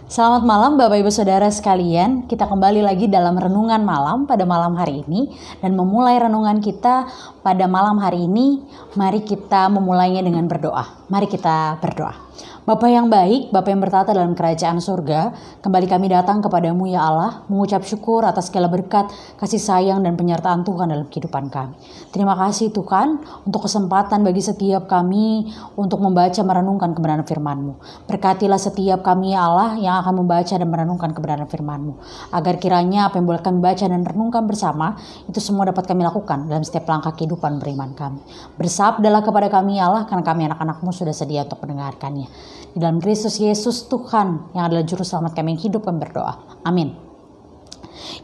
Selamat malam Bapak Ibu Saudara sekalian, kita kembali lagi dalam renungan malam pada malam hari ini. Dan memulai renungan kita pada malam hari ini, mari kita memulainya dengan berdoa. Mari kita berdoa. Bapa yang baik, Bapa yang bertata dalam kerajaan surga, kembali kami datang kepadamu ya Allah, mengucap syukur atas segala berkat, kasih sayang dan penyertaan Tuhan dalam kehidupan kami. Terima kasih Tuhan untuk kesempatan bagi setiap kami untuk membaca merenungkan kebenaran firman-Mu. Berkatilah setiap kami ya Allah yang akan membaca dan merenungkan kebenaran firman-Mu. Agar kiranya apa yang boleh kami baca dan renungkan bersama, itu semua dapat kami lakukan dalam setiap langkah kehidupan beriman kami. Bersabdalah kepada kami ya Allah, karena kami anak-anak-Mu sudah sedia untuk mendengarkannya. Di dalam Kristus Yesus Tuhan yang adalah juru selamat kami yang hidup dan berdoa. Amin.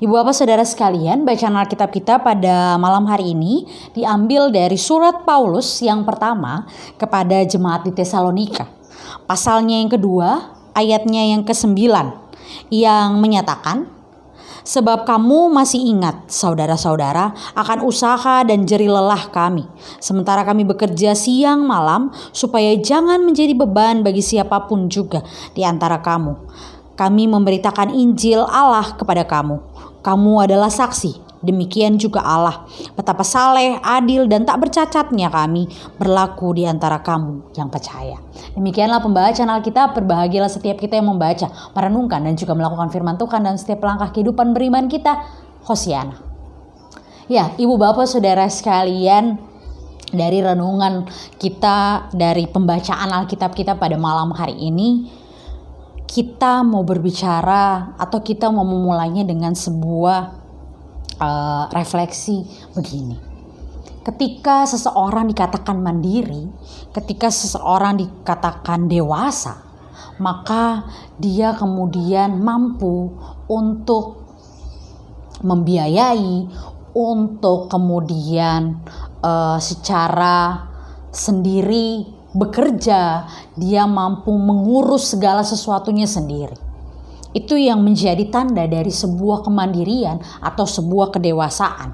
Ibu bapak saudara sekalian, bacaan Alkitab kita pada malam hari ini diambil dari surat Paulus yang pertama kepada jemaat di Tesalonika. Pasalnya yang kedua, ayatnya yang ke-9 yang menyatakan, sebab kamu masih ingat, saudara-saudara, akan usaha dan jerih lelah kami, sementara kami bekerja siang malam, supaya jangan menjadi beban bagi siapapun juga di antara kamu. Kami memberitakan Injil Allah kepada kamu. Kamu adalah saksi. Demikian juga Allah, betapa saleh, adil, dan tak bercacatnya kami berlaku di antara kamu yang percaya. Demikianlah pembacaan Alkitab. Berbahagialah setiap kita yang membaca, merenungkan, dan juga melakukan firman Tuhan dan setiap langkah kehidupan beriman kita. Hosiana. Ya, ibu bapak saudara sekalian, dari renungan kita, dari pembacaan Alkitab kita pada malam hari ini, kita mau berbicara atau kita mau memulainya dengan sebuah refleksi begini. Ketika seseorang dikatakan mandiri, ketika seseorang dikatakan dewasa, maka dia kemudian mampu untuk membiayai, untuk kemudian secara sendiri bekerja, dia mampu mengurus segala sesuatunya sendiri. Itu yang menjadi tanda dari sebuah kemandirian atau sebuah kedewasaan.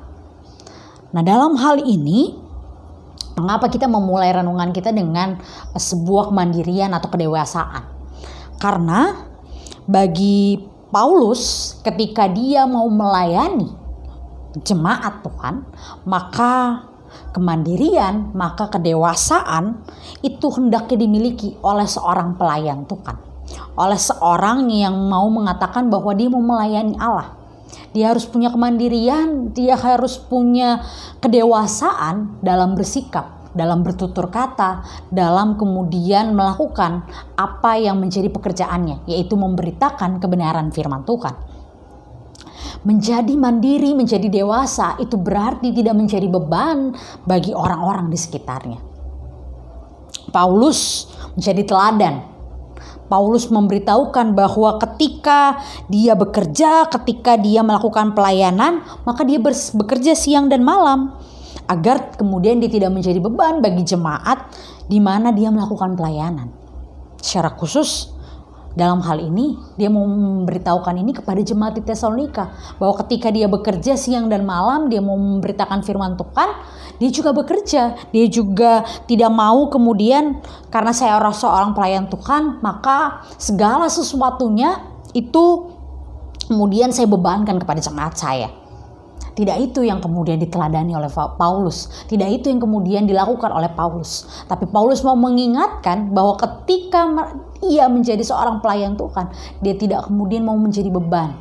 Nah, dalam hal ini, mengapa kita memulai renungan kita dengan sebuah kemandirian atau kedewasaan? Karena bagi Paulus, ketika dia mau melayani jemaat Tuhan, maka kemandirian, maka kedewasaan itu hendaknya dimiliki oleh seorang pelayan Tuhan. Oleh seorang yang mau mengatakan bahwa dia mau melayani Allah. Dia harus punya kemandirian, dia harus punya kedewasaan dalam bersikap, dalam bertutur kata, dalam kemudian melakukan apa yang menjadi pekerjaannya, yaitu memberitakan kebenaran firman Tuhan. Menjadi mandiri, menjadi dewasa, itu berarti tidak menjadi beban bagi orang-orang di sekitarnya. Paulus menjadi teladan. Paulus memberitahukan bahwa ketika dia bekerja, ketika dia melakukan pelayanan, maka dia bekerja siang dan malam, agar kemudian dia tidak menjadi beban bagi jemaat di mana dia melakukan pelayanan. Secara khusus dalam hal ini dia mau memberitahukan ini kepada jemaat di Tesalonika, bahwa ketika dia bekerja siang dan malam, dia mau memberitakan firman Tuhan, dia juga bekerja. Dia juga tidak mau kemudian karena saya seorang pelayan Tuhan, maka segala sesuatunya itu kemudian saya bebankan kepada jemaat saya. Tidak itu yang kemudian diteladani oleh Paulus. Tidak itu yang kemudian dilakukan oleh Paulus. Tapi Paulus mau mengingatkan bahwa ketika ia menjadi seorang pelayan Tuhan, dia tidak kemudian mau menjadi beban.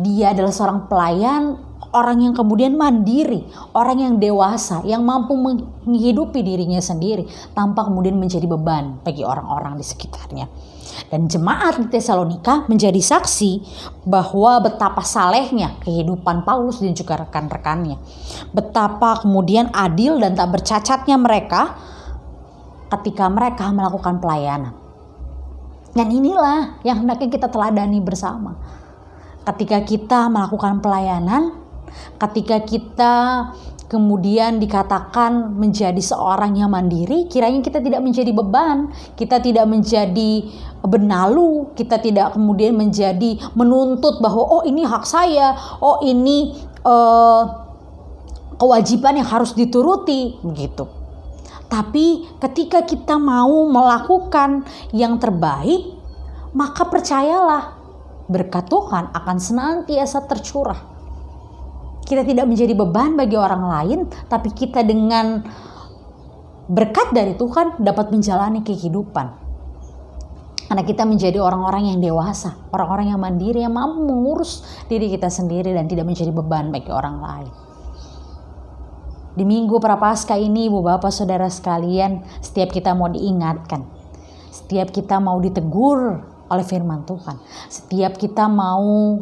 Dia adalah seorang pelayan, orang yang kemudian mandiri, orang yang dewasa, yang mampu menghidupi dirinya sendiri tanpa kemudian menjadi beban bagi orang-orang di sekitarnya. Dan jemaat di Tesalonika menjadi saksi bahwa betapa salehnya kehidupan Paulus dan juga rekan-rekannya. Betapa kemudian adil dan tak bercacatnya mereka ketika mereka melakukan pelayanan. Dan inilah yang hendaknya kita teladani bersama. Ketika kita melakukan pelayanan, ketika kita kemudian dikatakan menjadi seorang yang mandiri, kiranya kita tidak menjadi beban, kita tidak menjadi benalu, kita tidak kemudian menjadi menuntut bahwa oh ini hak saya, oh ini kewajiban yang harus dituruti, begitu. Tapi ketika kita mau melakukan yang terbaik, maka percayalah berkat Tuhan akan senantiasa tercurah. Kita tidak menjadi beban bagi orang lain, tapi kita dengan berkat dari Tuhan dapat menjalani kehidupan. Karena kita menjadi orang-orang yang dewasa, orang-orang yang mandiri, yang mampu mengurus diri kita sendiri dan tidak menjadi beban bagi orang lain. Di Minggu Prapaskah ini, Ibu Bapak Saudara sekalian, setiap kita mau diingatkan, setiap kita mau ditegur oleh firman Tuhan, setiap kita mau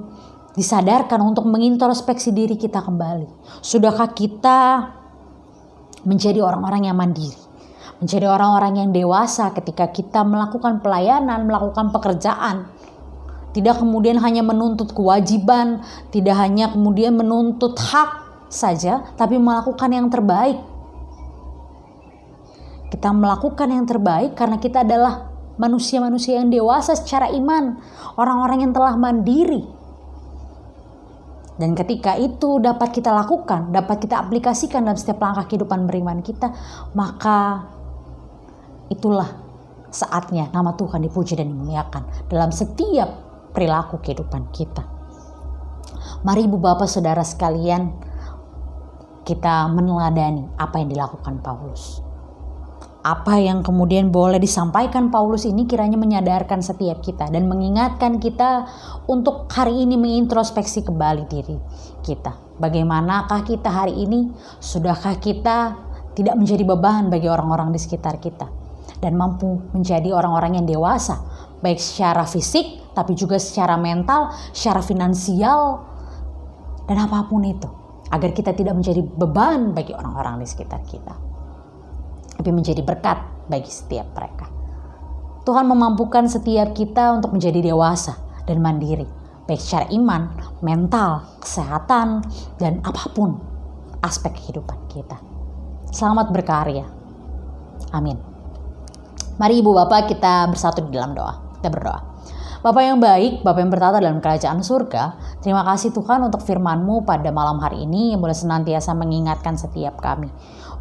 disadarkan untuk mengintrospeksi diri kita kembali. Sudahkah kita menjadi orang-orang yang mandiri? Menjadi orang-orang yang dewasa ketika kita melakukan pelayanan, melakukan pekerjaan. Tidak kemudian hanya menuntut kewajiban, tidak hanya kemudian menuntut hak saja, tapi melakukan yang terbaik. Kita melakukan yang terbaik karena kita adalah manusia-manusia yang dewasa secara iman, orang-orang yang telah mandiri. Dan ketika itu dapat kita lakukan, dapat kita aplikasikan dalam setiap langkah kehidupan beriman kita, maka itulah saatnya nama Tuhan dipuji dan dimuliakan dalam setiap perilaku kehidupan kita. Mari Ibu Bapak Saudara sekalian, kita meneladani apa yang dilakukan Paulus. Apa yang kemudian boleh disampaikan Paulus ini kiranya menyadarkan setiap kita dan mengingatkan kita untuk hari ini mengintrospeksi kembali diri kita. Bagaimanakah kita hari ini? Sudahkah kita tidak menjadi beban bagi orang-orang di sekitar kita? Dan mampu menjadi orang-orang yang dewasa, baik secara fisik, tapi juga secara mental, secara finansial, dan apapun itu. Agar kita tidak menjadi beban bagi orang-orang di sekitar kita, tapi menjadi berkat bagi setiap mereka. Tuhan memampukan setiap kita untuk menjadi dewasa dan mandiri, baik secara iman, mental, kesehatan, dan apapun aspek kehidupan kita. Selamat berkarya. Amin. Mari Ibu Bapak kita bersatu di dalam doa. Kita berdoa. Bapak yang baik, Bapak yang bertata dalam kerajaan surga, terima kasih Tuhan untuk firman-Mu pada malam hari ini yang boleh senantiasa mengingatkan setiap kami.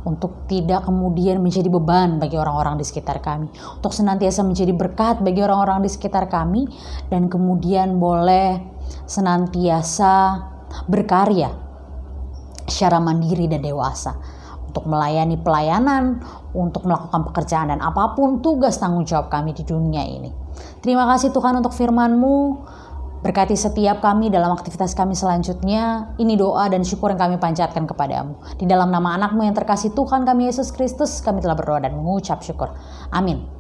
Untuk tidak kemudian menjadi beban bagi orang-orang di sekitar kami. Untuk senantiasa menjadi berkat bagi orang-orang di sekitar kami. Dan kemudian boleh senantiasa berkarya secara mandiri dan dewasa. Untuk melayani pelayanan, untuk melakukan pekerjaan dan apapun tugas tanggung jawab kami di dunia ini. Terima kasih Tuhan untuk firman-Mu. Berkati setiap kami dalam aktivitas kami selanjutnya. Ini doa dan syukur yang kami panjatkan kepadamu. Di dalam nama anak-Mu yang terkasih Tuhan kami Yesus Kristus, kami telah berdoa dan mengucap syukur. Amin.